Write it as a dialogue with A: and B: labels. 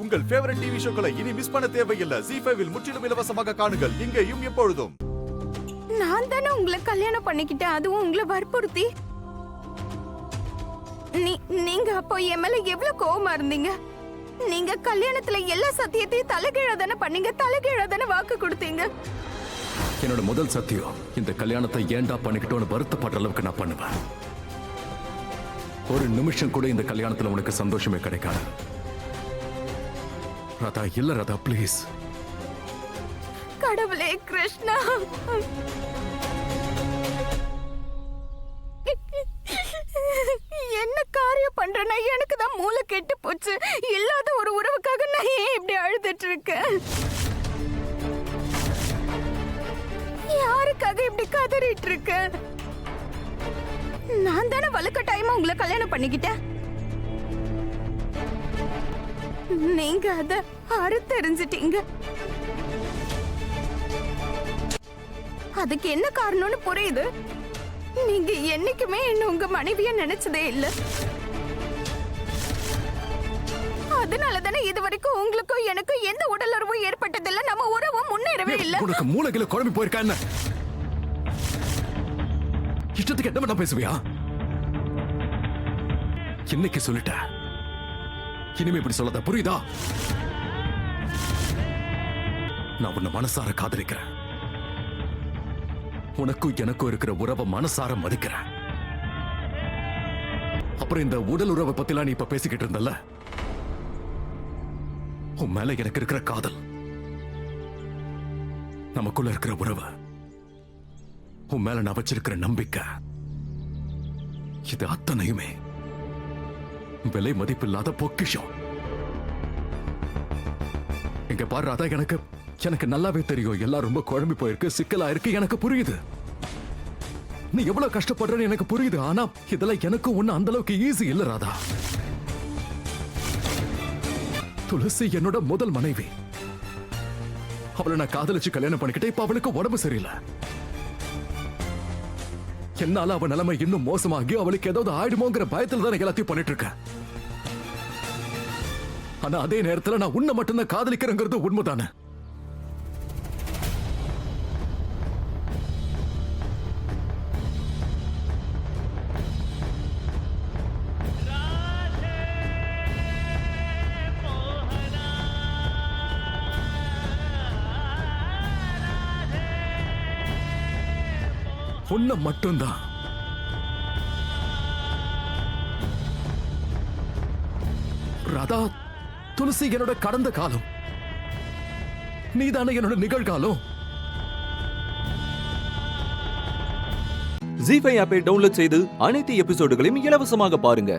A: உங்கள் favourite TV ஷோக்களை இனி miss பண்ண தேவையில்லை. ZEE5 இல் முற்றிலும் இலவசமாக காணுங்கள். இங்கேயும் எப்பொழுதும்.
B: நான் தானே உங்களை கல்யாணம் பண்ணிக்கிட்டேன், அதுவும் உங்களை வற்புறுத்தி. நீங்க அப்போ என் மேல எவ்வளவு கோவமா இருந்தீங்க. நீங்க கல்யாணத்துல எல்லா சத்தியத்தையும் தலைகீழா தானே பண்ணீங்க, தலைகீழா தானே வாக்கு கொடுத்தீங்க.
C: என்னோட முதல் சத்தியம், இந்த கல்யாணத்தை ஏண்டா பண்ணிக்கிட்டோன்னு வருத்தப்படுற அளவுக்கு நான் பண்ணுவேன். ஒரு நிமிஷம் கூட இந்த கல்யாணத்துல உனக்கு சந்தோஷமே கிடைக்காது. ராதா, இல்ல ராதா, பிளீஸ்.
B: கடவுளே கிருஷ்ணா, என்ன காரியம் பண்றேன்னா எனக்கு தான் மூளை கெட்டு போச்சு. இல்லாத ஒரு உறவுக்காக நான் ஏன் இப்படி அழுதுட்டு இருக்கேன்? யாருக்காக இப்படி கதறிட்டு இருக்க? நான் தானே வலுக்கட்டாயமா உங்களை கல்யாணம் பண்ணிக்கிட்டேன். நீங்க அத அறுத்தெறிஞ்சிட்டீங்க. அதுக்கு என்ன காரணம்னு புரியுது. நீங்க என்னைக்குமே என்ன உங்க மனைவியா நினைச்சதே இல்ல. அதனாலதானே இது வரைக்கும் உங்களுக்கும் எனக்கும் எந்த உடல் உறவும் ஏற்பட்டதில்ல. நம்ம உறவும் முன்னேறவே இல்ல.
C: உனக்கு மூளைகளை குழம்பி போயிருக்கா என்ன? இஷ்டத்துக்கு என்ன பண்ண பேசுவியா? இன்னைக்கு சொல்லிட்ட, இனிமே இப்படி சொல்லாத, புரியுதா? நான் உன்னை மனசார காதலிக்கிறேன். உனக்கும் எனக்கும் இருக்கிற உறவை மனசார மதிக்கிறேன். அப்புறம் இந்த உடல் உறவை பத்திலாம் நீ இப்ப பேசிக்கிட்டு இருந்தல்ல, உன் மேல எனக்கு இருக்கிற காதல், நமக்குள்ள இருக்கிற உறவு, உன் மேல நான் வச்சிருக்கிற நம்பிக்கை, இது அத்தனையுமே விலை மதிப்பில்லாத பொக்கிஷம். இங்க பாரு, அதான் எனக்கு நல்லாவே தெரியும். எல்லாம் ரொம்ப குழம்பி போயிருக்கு, சிக்கலா இருக்கு, எனக்கு புரியுது. நீ எவ்வளவு கஷ்டப்படுறன்னு எனக்கு புரியுது. ஆனா இதெல்லாம் எனக்கு ஒண்ணு அந்த அளவுக்கு ஈஸி இல்ல ராதா. துளசி என்னோட முதல் மனைவி. அவளை நான் காதலிச்சு கல்யாணம் பண்ணிக்கிட்டே, இப்ப அவளுக்கு உடம்பு சரியில்லை. என்னால அவ நிலைமை இன்னும் மோசமாகி அவளுக்கு ஏதாவது ஆயிடுமோங்கிற பயத்துல தான் எல்லாத்தையும் பண்ணிட்டு இருக்கேன். ஆனா அதே நேரத்துல நான் உன்னை மட்டும்தான் காதலிக்கிறேங்கிறது உண்மைதானே? உன்னை மட்டும்தான். ராதா, துளசி என்னோட கடந்த காலம், நீதானே என்னோட நிகழ்காலம்.
D: ZEE5 ஆப்பை டவுன்லோட் செய்து அனைத்து எபிசோடுகளையும் இலவசமாக பாருங்க.